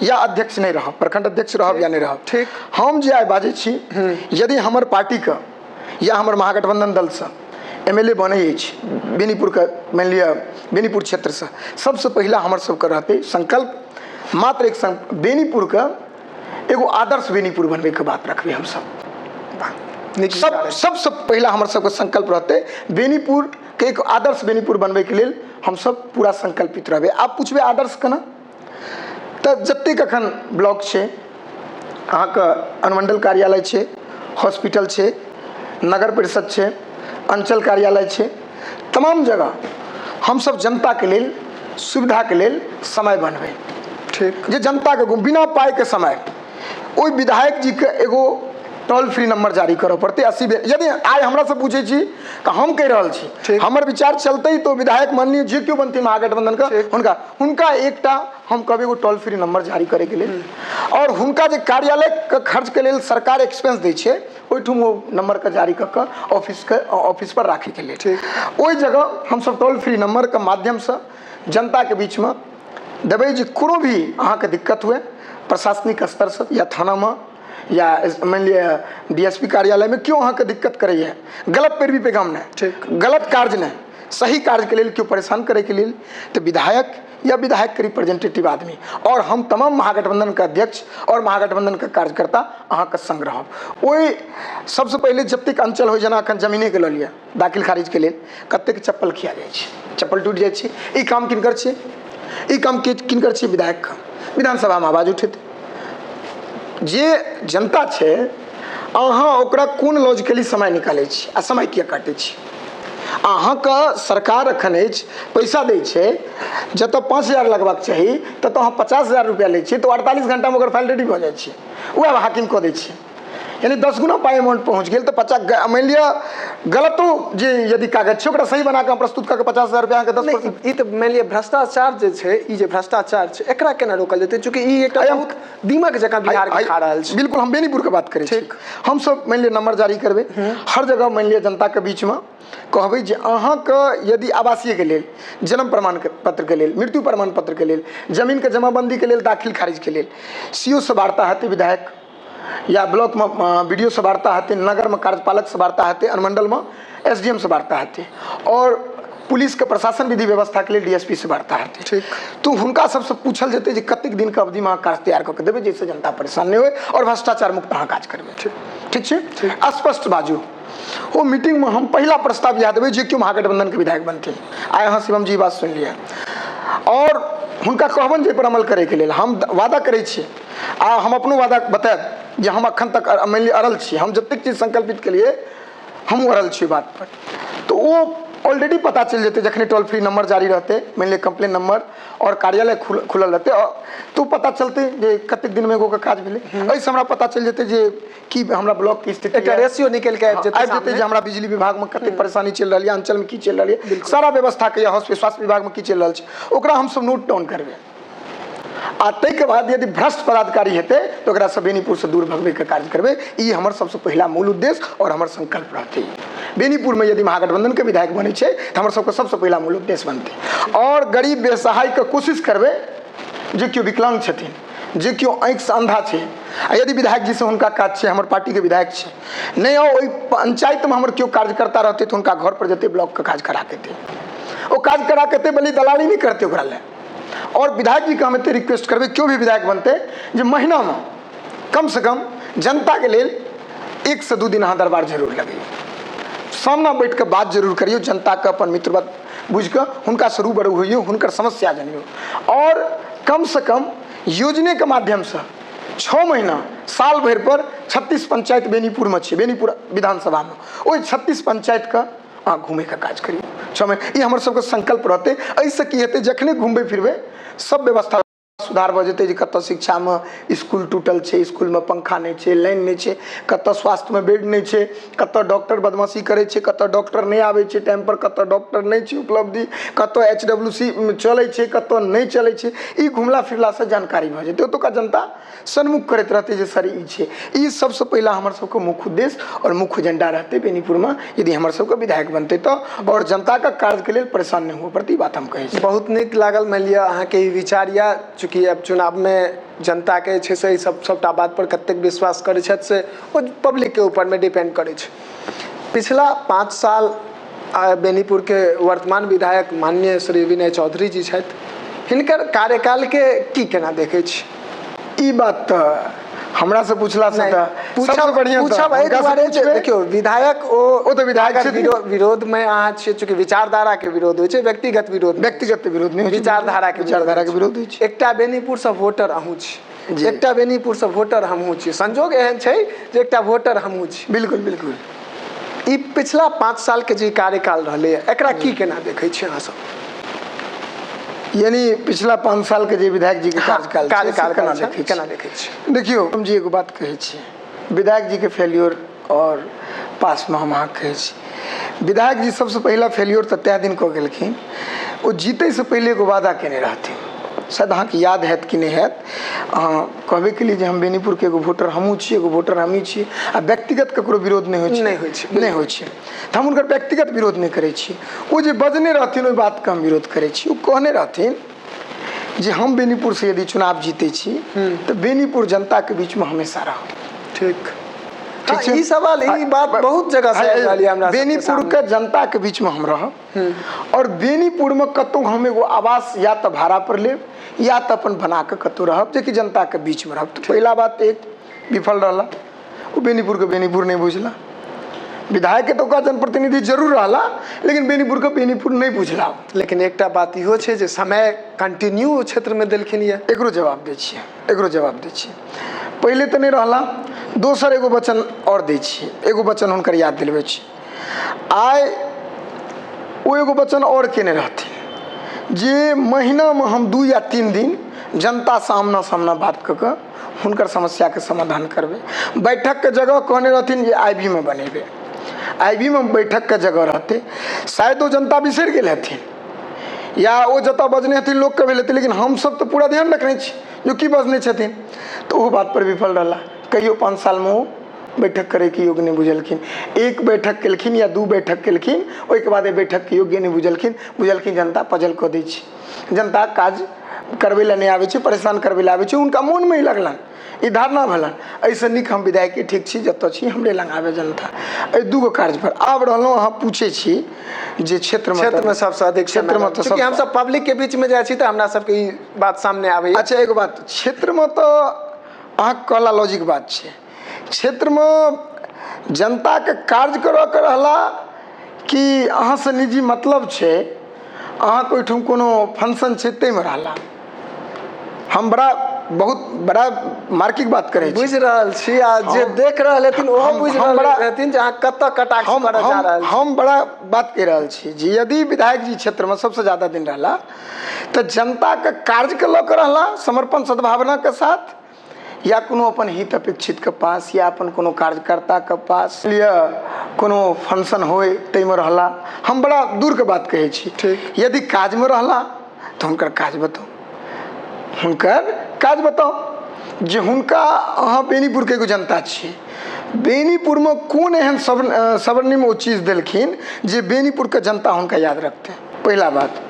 S1: या अध्यक्ष नहीं रहब, प्रखंड अध्यक्ष रहब या नहीं रहब, ठीक, हम जे आइ बाजै छी, यदि हमर पार्टी के या हमर महागठबंधन दल से एमएलए बनै अछि बेनीपुर के, मान लिअ बेनीपुर क्षेत्र से, सबसे पहला हमर सबके रहतै संकल्प मात्र एक बेनीपुर के एगो आदर्श बेनीपुर बनबै के बात रखबै। हम सबसे पहला हमर सबके संकल्प रहतै बेनीपुर के एक आदर्श बेनीपुर बनबै के लेल हम सब पूरा संकल्पित रहबै। आप पूछबै आदर्श केना, तऽ जतेक अखन ब्लॉक छै, अहाँके अनुमंडल कार्यालय छै, हॉस्पिटल छै, नगर परिषद छै, अंचल कार्यालय छै, तमाम जगह हम सब जनता के लेल सुविधा के लेल समय बनबै, ठीक, जे जनता के बिना पाई के समय, ओहि विधायक जी के एगो टोल फ्री नंबर जारी करऽ पड़ते 80 बेर। यदि आइ हमरा से पूछे छी तो हम कह रहल छी, हमर विचार चलते तो विधायक माननीय जे क्यों बनते महागठबंधन का हुनका एकटा हम कहबै एगो टोल फ्री नंबर जारी करे के लेल, और हुनका जे कार्यालय के खर्च के लेल सरकार एक्सपेंस दै छै ओहिठुम वो नंबर के जारी कऽ के ऑफिस पर राखे के लेल, ओहि जगह हम सब टोल फ्री नंबर के माध्यम से जनता के बीच में देबै जे कोनो भी अहाँके दिक्कत हुए प्रशासनिक स्तरसँ या थानामे या मानि लिअ DSP कार्यालयमे केओ अहाँके दिक्कत करैए, गलत पैरवी पैगाम नहि, गलत कार्य नहि, सही कार्यके लेल केओ परेशान करैके लेल, तऽ विधायक या विधायक के रिप्रेजेंटेटिव आदमी और हम तमाम महागठबंधन के अध्यक्ष और महागठबंधन के कार्यकर्ता अहाँके संग रहब। ओहि सबसँ पहिले जतेक अंचल होइ, जेना एखन जमीनेके लऽ लिअ दाखिल खारिजके लेल कतेक चप्पल खिया जाइ छै, चप्पल टूटि जाइ छै। ई काम किनकर छियै? ई काम किनकर छियै? विधायकके। विधानसभामे आवाज उठेतै। जे जनता छै अहाँ ओकरा कोन लॉजिकली समय निकालै छी आ समय किया काटै छी? अहाँके सरकार एखन अछि पैसा दै छै, जतऽ 5,000 लगबाक चाही ततऽ अहाँ 50,000 रुपया लै छियै, तऽ 48 घंटामे ओकर फाइल रेडी भऽ जाइ छै, वएह हाकिम कऽ दै छै। यानी 10 गुना पाइ अमाउंट पहुँच गेल। तऽ 50 मानि लिअ गलतो जे यदि कागज छै ओकरा सही बना कऽ प्रस्तुत कऽ के 50,000 रुपया अहाँके 10%।
S2: ई तऽ मानि लिअ भ्रष्टाचार जे छै, ई जे भ्रष्टाचार छै एकरा केना रोकल जेतै? चूँकि ई एकटा बहुत दीमक जकाँ बिहार के खा रहल छै।
S1: बिल्कुल, हम बेनीपुरके बात करै छी। हमसब मानि लिअ नंबर जारी करबै, हर जगह मानि लिअ जनताके बीचमे कहबै जे अहाँके यदि आवासीयके लेल, जन्म प्रमाण पत्रके लेल, मृत्यु प्रमाण पत्रके लेल, जमीनके जमाबंदीके लेल, दाखिल खारिजके लेल CO से वार्ता हेतै विधायक, या ब्लॉकमे BDO से वार्ता हेतै, नगरमे कार्यपालक से वार्ता हेतै, अनुमंडलमे SDM से वार्ता हेतै, और पुलिसके प्रशासन विधि व्यवस्थाके लेल DSP से वार्ता हेतै।
S2: ठीक,
S1: तो हुनका सबसँ पूछल जेतै जे कतेक दिनके अवधिमे अहाँ काज तैयार कऽ के देबै जाहिसँ जनता परेशान नहि होइ और भ्रष्टाचार मुक्त अहाँ काज करबै। ठीक छै, स्पष्ट बाजू। ओ मीटिंगमे हम पहिला प्रस्ताव इएह देबै जे केओ महागठबंधनके विधायक बनथिन। आइ अहाँ शिवम जी बात सुनि लिअ और हुनका कहबनि जे पर अमल करैके लेल हम वादा करै छियै, आ हम अपनो वादा बतायब जे हम एखन तक मानि लिअ अड़ल छी। हम जतेक चीज संकल्पित केलिए हम अड़ल छी बात पर। तो वो ऑलरेडी पता चल जेतै जखने टोल फ्री नंबर जारी रहतै, मानि लिअ कंप्लेन नंबर और कार्यालय खुलल रहतै, तो पता चलतै जे कतेक दिनमे एगोके काज भेलै। एहिसँ हमरा पता चलि जेतै जे की हमरा ब्लॉक की स्थिति,
S2: एकटा रेशियो निकलि कऽ आबि
S1: जेतै जे हमरा बिजली विभागमे कतेक परेशानी चलि रहल यऽ, अंचलमे की चलि रहल यऽ, सारा व्यवस्थाके या स्वास्थ्य विभागमे की चलि रहल छै ओकरा हमसब नोट डाउन करबै। आ ताहिके बाद यदि भ्रष्ट पदाधिकारी हेतै तऽ ओकरासँ बेनीपुरसँ दूर भगबैके काज करबै। ई हमर सबसँ पहिला मूल उद्देश्य और हमर संकल्प रहतै। बेनीपुरमे यदि महागठबंधनके विधायक बनै छै तऽ हमर सबके सबसँ पहिला मूल उद्देश्य बनतै। और गरीब बेसहायके कोशिश करबै, जे केओ विकलांग छथिन, जे केओ आँखिसँ अंधा छै, आ यदि विधायक जी से हुनका काज छै, हमर पार्टीके विधायक छै, नहि ओहि पंचायतमे हमर केओ कार्यकर्ता रहतै तऽ हुनका घर पर जेतै, ब्लॉकके काज करा के देतै। ओ काज करा के बली दलाली नहीं करते ओकरा ले। और विधायक जी के हम एते रिक्वेस्ट करबै, क्यों भी विधायक बनते जे महीना में कम से कम जनता के लेल 1 से 2 दिन अहाँ दरबार जरूर लगियो, सामना बैठ के बात जरूर करियो, जनता के अपन मित्रवत बुझ के हुनका से रूबरू होइयो, हुनकर समस्या जानियो। और कम से कम योजने के माध्यम से 6 महीना साल भर पर 36 पंचायत बेनीपुर में छै, बेनीपुर विधानसभा में ओहि 36 पंचायत का अहाँ घूमे के काज करियो 6 महीना। ई हमर सबके संकल्प रहते। ऐसे की हेतै, जखने घूमबे फिरबे सब व्यवस्था सुधार भऽ जेतै। जे कतऽ शिक्षा में स्कूल टूटल छै, स्कूल में पंखा नहीं छै, लाइन नहीं छै, कतऽ स्वास्थ्य में बेड नहीं छै, कतऽ डॉक्टर बदमाशी करै छै, कतऽ डॉक्टर नहीं आबै छै टाइम पर, कतऽ डॉक्टर नहीं छै उपलब्धि, कतऽ HWC चलै छै, कतऽ नहीं चलै छै। ई घुमला फिरला से जानकारी भऽ जेतै, ओतुका जनता सन्मुख करैत रहतै जे सर ई छै। ई सबसे पहिला हमर सबके मुख्य उद्देश्य और मुख्य एजेंडा रहतै बेनीपुर में, यदि हमर सबके विधायक बनतै तऽ। और जनता के कार्य के लेल परेशान नहीं हुए पड़तै, बात हम कहै छी।
S2: बहुत नीक लागल। मानि लिअ अहाँके ई विचार या चूँकि अब चुनाव में जनता के छै से सबटा बात पर कतेक विश्वास करै छथि से ओ पब्लिक के ऊपर में डिपेंड करै छै। पिछला 5 साल बेनीपुर के वर्तमान विधायक माननीय श्री विनय चौधरी जी छथि, हिनकर कार्यकाल के की केना देखै छी?
S1: ई बात हमरा से पूछला से सबसे बढ़िया
S2: पूछब एहि दुआरे जे देखियो विधायक ओ तो विधायक विरोध में अहाँ छियै, चूँकि विचारधारा के विरोध होइ छै, व्यक्तिगत विरोध नहीं, विचारधारा के विरोध होइ छै। एकटा बेनीपुर से वोटर अहूँ छी, एकटा बेनीपुर से वोटर हमहूँ छी, संजोग एहन छै जे एकटा वोटर हमहूँ छी।
S1: बिल्कुल बिल्कुल।
S2: ई पिछला 5 साल के जे कार्यकाल रहलै एकरा की केना देखै छी अहाँ सब?
S1: यानी पिछला 5 साल के जे विधायक जी के कार्यकाल
S2: केना देखै छी?
S1: देखियो हम जी एगो बात कहै छी, विधायक जी के फेल्योर और पास में हम अहाँ कहै छी। विधायक जी सबसे पहला फेल्योर तऽ तय दिन कऽ गेलखिन, ओ जीतै से पहले एगो वादा केने रहथिन, शायद अहाँके याद हैत कि नहीं हैत। अहाँ कहबे के लिए जे हम बेनीपुर के एगो वोटर हमहूँ छी, एगो वोटर हमही छी, आ व्यक्तिगत ककरो विरोध नहीं होइ छै तऽ हम हुनकर व्यक्तिगत विरोध नहीं करै छी। ओ जे बजने रहथिन ओहि बात के हम विरोध करै छी। ओ कहने रहथिन जे हम बेनीपुर से यदि चुनाव जीते छी तो बेनीपुर जनता के बीच में हमेशा रहब।
S2: ठीक
S1: ठीक छै?
S2: ई सवाल ई बात बहुत जगह से आयल है हमरा सबके
S1: बेनीपुर
S2: सामने।
S1: के जनता के बीच में हम रहब और बेनीपुर में कतौ हम एगो आवास या तो भाड़ा पर लेब या तो अपन बना के कतौ रहब जे कि जनता के बीच में रहब। तो पहला बात एक विफल रहला, वो बेनीपुर के बेनीपुर नहीं बुझला। विधायक के तो का जनप्रतिनिधि जरूर रहला लेकिन बेनीपुर के बेनीपुर नहीं बुझला।
S2: लेकिन एकटा बात इहो छै जे समय कंटिन्यू क्षेत्र में देलखिन ये।
S1: एकरो जवाब दै छियै, एकरो जवाब दै छियै। पहले तो नहीं रहला, दोसर एगो वचन और दै छियै, एगो वचन हुनकर याद दिलबै छी। आइ वो एगो वचन और केने रहथिन जे महीना में हम 2 या 3 दिन जनता सामना सामना बात कऽ के हुनकर समस्या के समाधान करबै। बैठक के जगह कहने रहथिन जे आईबी में बनेबै, आईबी में बैठक के जगह रहते, शायद वो जनता बिसरि गेल हथिन या वो जतऽ बजने हथिन लोग के भेल हेतै, लेकिन हम सब तो पूरा ध्यान रखने छी जो की बजने छथिन। तो वो बात पर विफल रहला। कहियो 5 साल में वो बैठक करे के योग्य नहीं बुझलखिन। एक बैठक केलखिन या 2 बैठक केलखिन, ओहिके बाद बैठक के योग्य नहीं बुझलखिन जनता पजल कऽ दै छै, जनता काज करबै लए नहीं आबै छै, परेशान करबै लए आबै छै, हुनका मोन में ही लगलन, ई धारणा भेलन ऐसे नीक हम विधायक ठीक छी जतऽ छी हमरे लग आबे जनता। एहि 2 कार्य पर आब रहलहुँ, अहाँ पूछे छी जे क्षेत्र में
S2: सबसे अधिक
S1: क्षेत्र में तो
S2: हम सब पब्लिक के बीच में जाइ छी तो हमरा सबके ई बात सामने आबै।
S1: अच्छा एगो बात, क्षेत्र में तो अहाँ कहला लॉजिक बात छै, क्षेत्र में जनता के कार्य करऽ के रहला कि अहाँ से निजी मतलब छै, अहाँ के ओहिठाम कोनो फंक्शन छै तै में रहला। हम बहुत बड़ा मार्किक बात करे छी,
S2: बुझ रहल छी आ जे देख रहल हथिन ओहो बुझ रहल हथिन जे अहाँ कतऽ कटाक्ष करऽ जा रहल छी।
S1: हम बड़ा बात कह रहल छी जे यदि विधायक जी क्षेत्र में सबसे ज्यादा दिन रहला तो जनता के कार्य के लऽ के रहला समर्पण सद्भावना के साथ, या कोनो अपन हित अपेक्षित के पास या अपन कोनो कार्यकर्ता के पास या कोनो फंक्शन होए तै में रहला। हम बड़ा दूर के बात कहे छी। यदि काज में रहला तो हुनकर काज बताओ, हुनकर काज बताओ जे हुनका अहाँ बेनीपुर के एगो जनता छियै, बेनीपुर में कोन एहन स्वर्णिम ओ चीज देलखिन जे बेनीपुर के जनता हुनका याद रखते। पहला बात,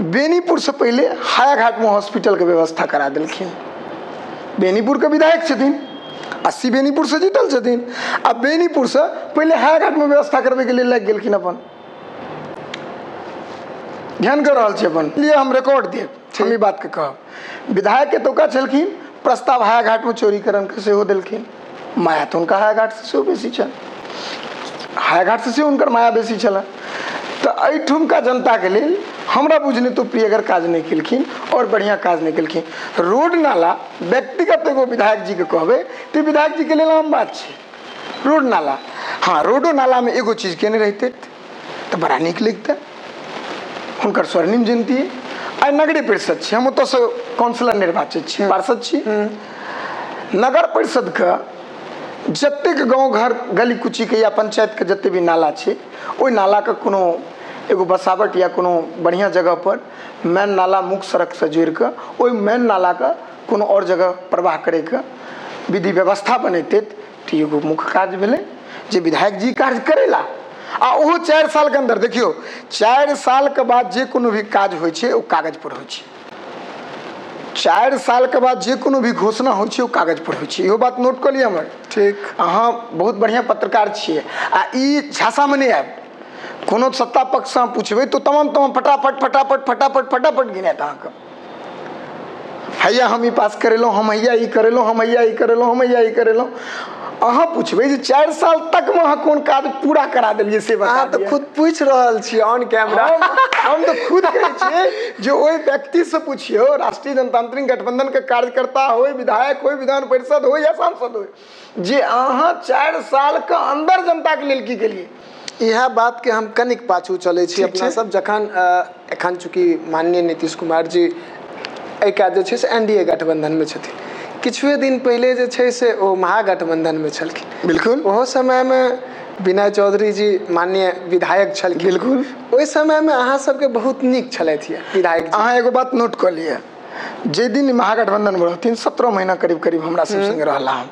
S1: बेनीपुर से पहले हायाघाट में हॉस्पिटल के व्यवस्था करा देलखिन। बेनीपुर के विधायक छथिन, 80 बेनीपुर से जीतल छथिन, आ बेनीपुर से पहले हायाघाट में व्यवस्था करबे के लिए लग गेलखिन। अपन ध्यान कर रहल छी, अपन लिए हम रिकॉर्ड देब, हम ई बात के कहब। विधायक के तौका छलखिन, प्रस्ताव हायाघाट में चोरीकरण के सेहो देलखिन, माया तो उनका हायाघाट से सेहो बेसी छल, हायाघाट से सेहो उनकर माया बेसी छल। तो एहिठुमका जनता के लेल हमरा बुझने तो प्रियगर काज नहीं केलखिन और बढ़िया काज नहीं केलखिन। रोड नाला व्यक्तिगत एगो विधायक जी के कहबे तो विधायक जी के लेल आम बात छै। रोड नाला, हाँ रोडो नाला में एगो चीज केने रहते तो बड़ा नीक लगते। हुनकर स्वर्णिम जयंती आई नगरी परिषद छै, हम ओतऽ से काउंसिलर निर्वाचित छी, पार्षद छी। नगर परिषद के जतेक गाँव घर गली कुची के या पंचायत के जते भी नाला छै, ओहि नाला के कोनो एगो बसावट या कोनो बढ़िया जगह पर मेन नाला मुख्य सड़क से जोड़ के ओहि मेन नाला के कोनो और जगह प्रवाह करे के विधि व्यवस्था बनेते तो एगो मुख्य कार्य भेलै जे विधायक जी कार्य करेला। आ ओहो 4 साल के अंदर देखियो 4 साल के बाद जे कोनो भी काज होइ छै ओ कागज पर होइ छै। 4 साल के बाद जे कोनो भी घोषणा होइ छै ओ कागज पर होइ छै, इहो बात नोट कऽ लिअ हमर।
S2: ठीक,
S1: अहाँ बहुत बढ़िया पत्रकार छियै आ ई झांसा में नहीं आयब। कोनो सत्ता पक्ष से पूछबै तो तमाम फटाफट फटाफट फटाफट फटाफट गिनात अहाँके। हैया हम ई पास करेलहुँ, हम हैया ई करेलहुँ, हम हैया ई करेलहुँ, हम हैया ई करेलहुँ। अहाँ पूछबै जे 4 साल तक में अहाँ कोन काज पूरा करा देलियै से बता।
S2: अहाँ तो खुद पूछ रहल छी ऑन कैमरा।
S1: हम तो खुद कहै छियै जे ओहि व्यक्ति से पूछियो, राष्ट्रीय जनतांत्रिक गठबंधन के कार्यकर्ता हो, विधायक हो, विधान परिषद हो या सांसद हो, जे अहाँ 4 साल के अंदर जनता के लेल की केलियै।
S2: इएह बात के हम कनिक पाछू चलै छी। अपना सब जखन एखन चूँकि माननीय नीतीश कुमार जी एहि काज जे छै से एनडीए गठबंधन में छथिन, किछुए दिन पहले जे छै से ओ महागठबंधन में छलखिन।
S1: बिल्कुल
S2: ओहो समय में विनय चौधरी जी माननीय विधायक छलखिन।
S1: बिल्कुल
S2: ओहि समय में अहाँ सबके बहुत नीक छलथि विधायक जी।
S1: अहाँ एगो बात नोट कर लिया, जे दिन महागठबंधन में रहथिन 17 महीना करीब करीब हमरा सब संगे रहला। हम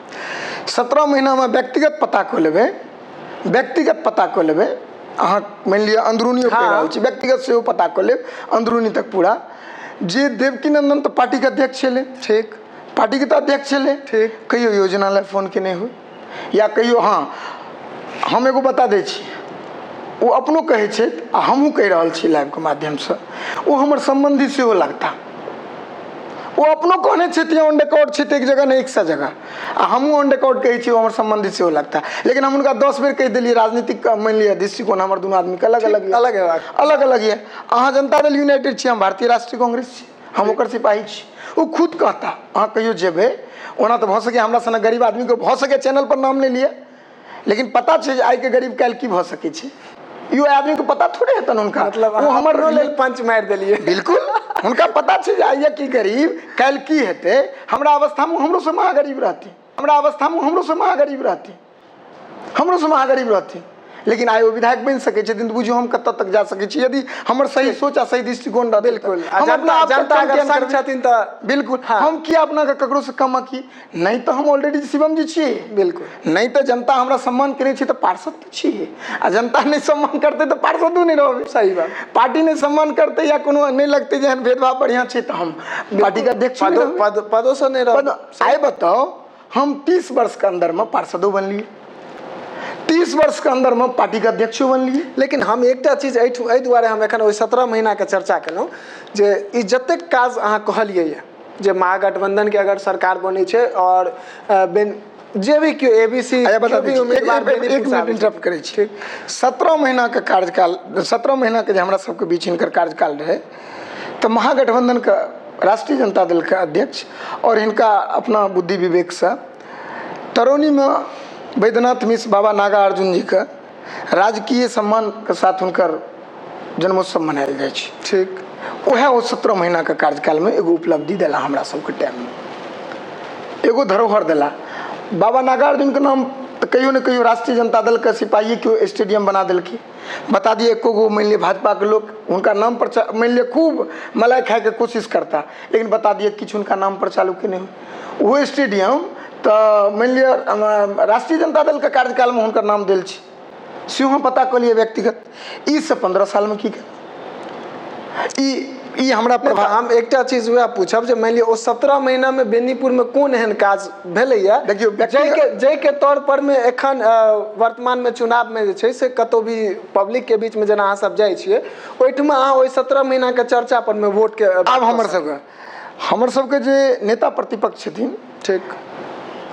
S1: 17 महीना में व्यक्तिगत पता कऽ लेबै, व्यक्तिगत पता कऽ लेबै। अहाँ मान लिअ अंदरूनियो कहि रहल छी, व्यक्तिगत सेहो पता कऽ लेब, अंदरूनी तक पूरा जे देवकीनंदन तो पार्टी के अध्यक्ष छे,
S2: ठीक,
S1: पार्टी के तो अध्यक्ष छे,
S2: ठीक,
S1: कहियो योजना ला फोन केने हो या कहियो हाँ हम एगो बता दै छी, वो अपनो कहै छै आ हमहूँ कहि रहल छी लाइव के माध्यम से, वो हमर संबंधी सेहो लगता, वो अपनो कहने छे ऑन रिकॉर्ड छे एक जगह नहीं एक सा जगह, आ हमहूँ ऑन रिकॉर्ड कहै छी हमर संबंधी सेहो लगता, लेकिन हम उनका 10 बेर कह दिलिए राजनीतिक मान लिया दृष्टिकोण हमर दुनू आदमी के अलग अलग है, अलग अलग है। अहाँ जनता दल यूनाइटेड छी, हम भारतीय राष्ट्रीय कांग्रेस छी, हम ओकर सिपाही छी। वो खुद कहता अहाँ कहियो जेबे ओना तो भ सके हमरा सनक गरीब आदमी को भ सके चैनल पर नाम नहीं लिए, लेकिन पता है आई के गरीब काल की भ सके छै, यो आदमी को पता थोड़े हेतन उनका,
S2: मतलब
S1: वो हमर
S2: लेल पंच मार दिलिए।
S1: बिल्कुल उनका पता है जे आइए की गरीब काल की हेते, हमरा अवस्था में हमरो से महागरीब रहती, हमरा अवस्था में हमरो से महागरीब रहती, हमरो से महागरीब रहती, लेकिन आइ वो विधायक बन सके छै, दिन बुझियो हम कत तक जा सके छी यदि हमर सही सोच आ सही दृष्टिकोण रहते।
S2: बिल्कुल जनता अगर संग छथिन त
S1: बिल्कुल हम किया अपना के ककरो से कम की, नहीं तो हम ऑलरेडी शिवम जी छी,
S2: बिल्कुल
S1: नहीं तो जनता हमरा सम्मान करे छै तो पार्षद तो छी, आ जनता नहीं सम्मान करते तो पार्षदो नहीं रहबे।
S2: सही बात,
S1: पार्टी ने सम्मान करते या कोनो नहीं लगते जहन भेदभाव बढ़िया छै तो हम पार्टी का अध्यक्ष
S2: पदों से नहीं रह।
S1: आए बताओ हम 30 वर्ष के अंदर में पार्षदों बन लिए, 30 वर्ष के अंदर में पार्टी के अध्यक्षो बन लिए।
S2: लेकिन हम एकटा चीज एहि दुआरे हम एखन ओहि 17 महीना के चर्चा केलहुँ जे ई जतेक काज अहाँ कहलियै ये जे महागठबंधन के अगर सरकार बनै छै और जे भी क्यों एबीसी
S1: इंटरप्ट करे छी, 17 महीना के कार्यकाल, 17 महीना के हमरा सबके बीच हिनकर कार्यकाल रहे तो महागठबंधन का राष्ट्रीय जनता दल के अध्यक्ष और इनका अपना बुद्धि विवेक से तरौनी में बैद्यनाथ मिश्र बाबा नागार्जुन जी का राजकीय सम्मान के साथ उनकर जन्मोत्सव मनायल जाइ छै।
S2: ठीक,
S1: वह वो 17 महीना के कार्यकाल में एगो उपलब्धि दिला हमरा सबके टाइम में, एगो धरोहर दिला। बाबा नागार्जुन के नाम तो कहियो न कहियो राष्ट्रीय जनता दल के सिपाही क्यों स्टेडियम बना दिलखिन, बता दिए एको गो मान लिया भाजपा के लोग उनका नाम पर मान लिया खूब मलाई खाए के कोशिश करता, लेकिन बता दिए किछु उनका नाम पर चालू के नहीं वो स्टेडियम तो मान लिया राष्ट्रीय जनता दल के कार्यकाल में उनका नाम दिल छी, सेहो पता कर लिए व्यक्तिगत ई से 15 साल में की ई हमरा प्रभाव।
S2: हम एकटा चीज वह पूछब जे मान लिया ओ 17 महीना में बेनीपुर में कोन एहन काज भेलैया,
S1: देखियो
S2: जय के तौर पर में एखन वर्तमान में चुनाव में जे छै से कतौ भी पब्लिक के बीच में जेना अहाँ सब जाइ छियै ओइठमा अहाँ ओइ 17 महीना के चर्चा पर में वोट के
S1: आब हमर सबके जे नेता प्रतिपक्ष छथिन,
S2: ठीक,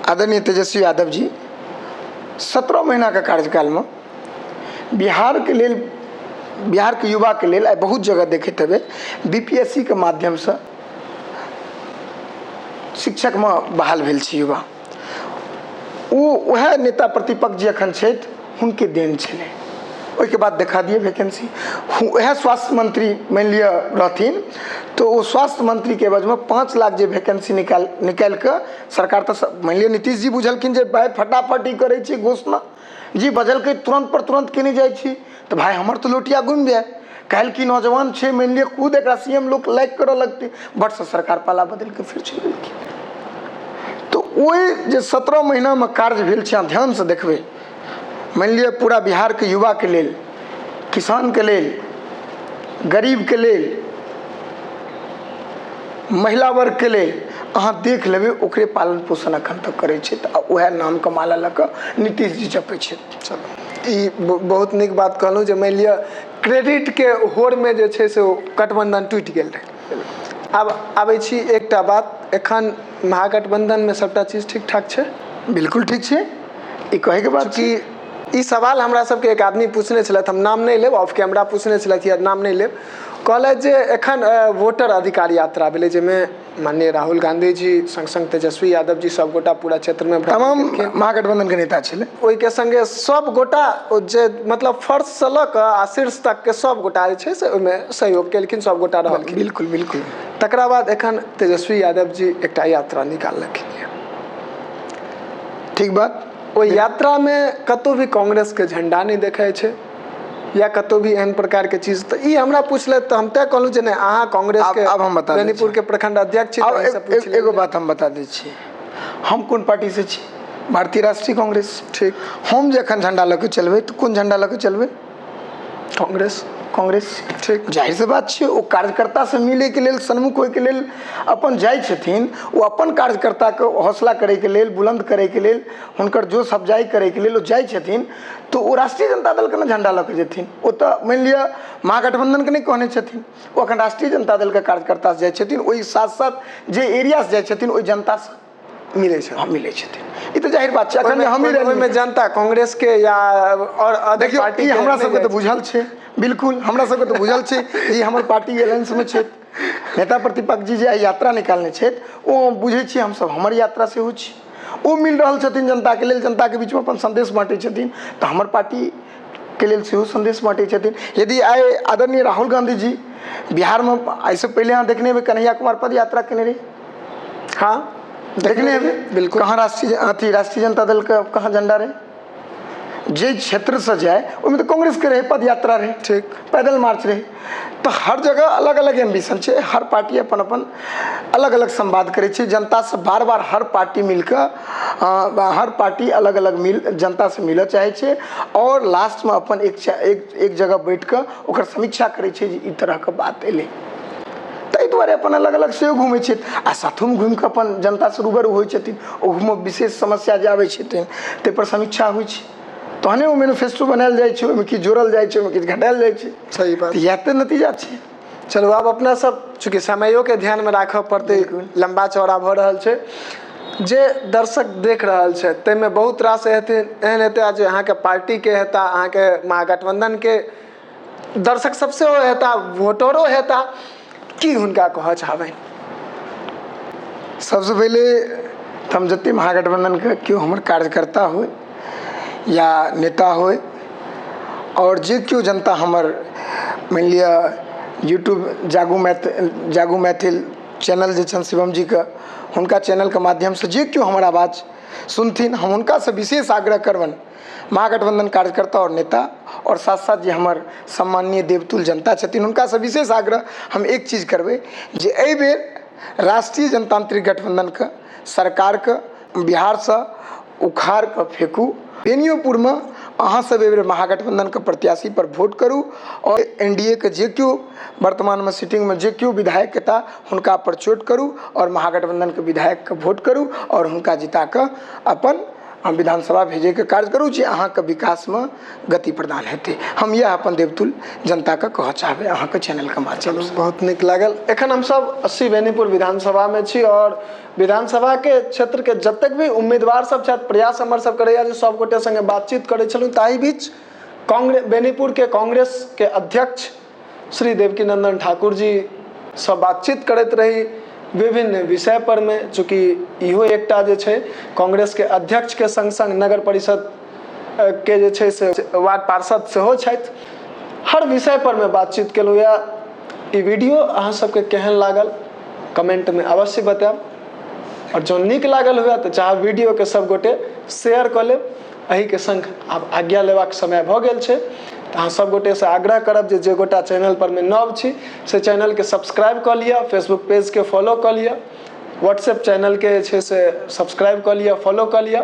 S1: आदरणीय तेजस्वी यादव जी 17 महीना के कार्यकाल में बिहार के लेल, बिहार के युवा के लेल बहुत जगह देखते हुए बीपीएससी के माध्यम से शिक्षक में बहाल भेल छै युवा, वह नेता प्रतिपक्ष जे अखन छथि हुनके देन छलै। ओहिके बाद देखा दिए वैकेंसी, वह स्वास्थ्य मंत्री मान लिया रहथिन तो वो स्वास्थ्य मंत्री के वजह में 5 लाख जे वैकेंसी निकाल के सरकार तो मान लिया नीतीश जी बुझलखिन जे भाई फटाफट ही करे छी घोषणा जी बजल के तुरंत पर तुरंत केने जाइ छी तो भाई हमर तो लोटिया घूम जाए, काल की नौजवान छे मान लिया खुद एक सीएम लोग लाइक करे लगते, बट से सरकार पाला बदल के फिर चल गेलखिन। तो वही जे 17 महीना में कार्य भेल छै ध्यान से देखबे, मान लिया पूरा बिहार के युवा के लेल, किसान के लेल, गरीब के लेल, महिला वर्ग के लेल अहाँ देख लेबै ओकरे पालन पोषण अखन तक करे छै, वह नाम के माला लऽ कऽ नीतीश जी जपै छै।
S2: चलो ई बहुत नीक बात कहलहुँ जे मान लिअ क्रेडिट के होड़ में जे छै से गठबंधन टूटि गेल रहे। आब आबै छी एकटा बात, एखन महागठबंधन में सबटा चीज ठीक ठाक छै?
S1: बिल्कुल ठीक छै, ई कहे के बात
S2: कि ई सवाल हमरा सबके एक आदमी पूछने छलथि, हम नाम नहीं लेब, ऑफ कैमरा पूछने छलथि या नाम नहीं लेब, कहलथि जे एखन वोटर अधिकार यात्रा भेलै जाहिमे माननीय राहुल गांधी जी संग संग तेजस्वी यादव जी सब गोटा पूरा क्षेत्र में
S1: तमाम महागठबंधन के नेता छलै,
S2: ओहि के संगे सब गोटा जे मतलब फर्श से लऽ कऽ आ शीर्ष तक के सब गोटा जे छै से ओहिमे सहयोग केलखिन, सब गोटा रहलखिन।
S1: बिल्कुल बिल्कुल।
S2: तकरा बाद एखन तेजस्वी यादव जी एकटा यात्रा निकाललखिन,
S1: ठीक बात।
S2: ओहि यात्रा में कतौ भी कांग्रेस के झंडा नहीं देखाय छै या कतौ भी एहन प्रकार के चीज, तो ई हमरा पूछले तो हम तय कहलूँ जे नहीं अहाँ कांग्रेस के
S1: अब हम बता
S2: बेनीपुर के प्रखंड अध्यक्ष छी।
S1: एगो बात हम बता दै छी, हम कोन पार्टी से छी? भारतीय राष्ट्रीय कांग्रेस।
S2: ठीक,
S1: हम जे एखन झंडा लऽ के चलबै तो कोन झंडा लऽ के चलबै?
S2: कांग्रेस
S1: कांग्रेस
S2: ठीक।
S1: जाहिर से बात छै ओ कार्यकर्ता से मिले के लेल, सन्मुख होय के लेल अपन जाइ छथिन। ओ अपन कार्यकर्ता के हौसला करे के लेल, बुलंद करे के लेल, हुनकर जोश अफजाई करे के लेल ओ जाइ छथिन। तो ओ राष्ट्रीय जनता दल के ने झंडा लऽ के जेथिन। ओ तऽ मानि लिअ महागठबंधन के नहि कहने छथिन, ओ अखन राष्ट्रीय जनता दल के कार्यकर्ता से जाइ छथिन। ओहि साथ साथ जे एरिया से जाइ छथिन ओहि जनता से
S2: मिले छै,
S1: मिले छथिन। ई तऽ जाहिर बात छै। अखन हम ही
S2: ओहिमे जनता कांग्रेस के या और अदर
S1: देखियो
S2: पार्टी
S1: ई
S2: के
S1: हमरा
S2: नहि
S1: सबके
S2: जाइ
S1: तऽ बुझल छै, बिल्कुल हमरा सबके तऽ बुझल छै ई हमर पार्टी एलायंस में छै। नेता प्रतिपक्ष जी जे आइ यात्रा निकालने छथि ओ बुझै छियै हमसब हमर यात्रा सेहो छी। ओ मिल रहल छथिन जनता के लेल, जनता के बीच में अपन संदेश बांटै छथिन। तऽ हमर पार्टी के लेल सेहो संदेश बांटै छथिन। यदि आइ आदरणीय राहुल गांधी जी बिहार में आइसे पहले अहाँ देखने हेबै कन्हैया कुमार पद यात्रा केने रही,
S2: हाँ
S1: देखने हेबै
S2: बिल्कुल।
S1: कहाँ राष्ट्रीय जनता दल का कहाँ झंडा रहे। जे क्षेत्र से जाए ओहिमे तऽ कांग्रेस के रहे, पद यात्रा रहे,
S2: ठीक,
S1: पैदल मार्च रहे। तो हर जगह अलग अलग एम्बिशन छै, हर पार्टी अपन अपन अलग अलग संवाद करे छै जनता से। बार बार हर पार्टी मिलकर हर पार्टी अलग अलग जनता से मिलऽ चाहे छै और लास्ट में अपन एक जगह बैठ कर ओकर समीक्षा करे छै जे ई तरह के बात एलै। ताहि दुआरे अपन अलग अलग सेहो घूमै छथि आ साथोमे घूमि कऽ अपन जनता से रूबरू होइ छथिन। ओहूमे विशेष समस्या जे आबै छथिन ताहि पर समीक्षा होइ छै, तहने ओ मैनिफेस्टो बनायल जाइ छै, ओहिमे किछु जोड़ल जाइ छै, ओहिमे किछु घटायल जाइ छै।
S2: सही बात।
S1: इएह तऽ नतीजा छै।
S2: चलू आब अपना सब चूँकि समयो के ध्यान में राखऽ पड़तै, लंबा चौड़ा भऽ रहल छै। जे दर्शक देख रहल छै ताहिमे बहुत रास एहन हेतै जे अहाँके पार्टी के हेता, अहाँके महागठबंधन के दर्शक सबसे हेता, वोटरो हेता, की हुनका कहऽ चाहबै?
S1: सबसे पहले हम जते महागठबंधन के केओ हमर कार्यकर्ता हो या नेता हो और जे केओ जनता हमर मानि लिअ यूट्यूब जागू मैथिल चैनल जे छनि शिवम जी के, हुनका चैनल के माध्यम से जे केओ हमर आवाज सुनथिन, हम हुनका से विशेष आग्रह करबनि, महागठबंधन कार्यकर्ता और नेता और साथ साथ जे हमर सम्माननीय देवतुल जनता छथिन हुनका से विशेष आग्रह हम एक चीज करबै जे एहि बेर राष्ट्रीय जनतांत्रिक गठबंधन के सरकार के बिहार से उखाड़ के फेंकू। बेनियोपुर में अहाँ सब एहि बेर महागठबंधन के प्रत्याशी पर वोट करू और एनडीए के जे केओ वर्तमान में सीटिंग में जे केओ विधायक हेता हुनका पर चोट करू और महागठबंधन के विधायक के वोट करू और हुनका जिता के अपन विधानसभा भेजे के कार्य करू जे अहाँ के विकास में गति प्रदान हेतै। हम यह अपन देवतुल जनता के कहऽ चाहबै अहाँ के चैनल के माध्यम से।
S2: बहुत नीक लागल। एखन हम सब 80 बेनीपुर विधानसभा में छी और विधानसभा के क्षेत्र के जतेक भी उम्मीदवार सब छथि प्रयास हमर सब करैया जे सब गोटे संगे बातचीत करै छलहुँ। ताहि बीच बेनीपुर के कांग्रेस के अध्यक्ष श्री देवकीनंदन ठाकुर जी से बातचीत करैत रही विभिन्न विषय पर में, चूँकि इहो एकटा जे छै कांग्रेस के अध्यक्ष के संग संग नगर परिषद के जे छै से वार्ड पार्षद सेहो छथि। हर विषय पर में बातचीत केलहुँ। या ई वीडियो अहाँ सबके केहन लागल कमेंट में अवश्य बतायब और जो नीक लागल हुए तो चाहे वीडियो के सब गोटे शेयर कऽ लेब। एही के संग आब आज्ञा लेबाक समय भऽ गेल छै, तऽ अहाँ सब गोटे से आग्रह करब जे गोटा चैनल पर में नव छी से चैनल के सब्सक्राइब कऽ लिअ, फेसबुक पेज के फॉलो कऽ लिअ, व्हाट्सएप चैनल के छै से सब्सक्राइब कऽ लिअ, फॉलो कऽ लिअ।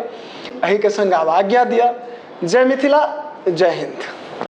S2: एही के संग आब आज्ञा दिअ। जय मिथिला, जय हिंद।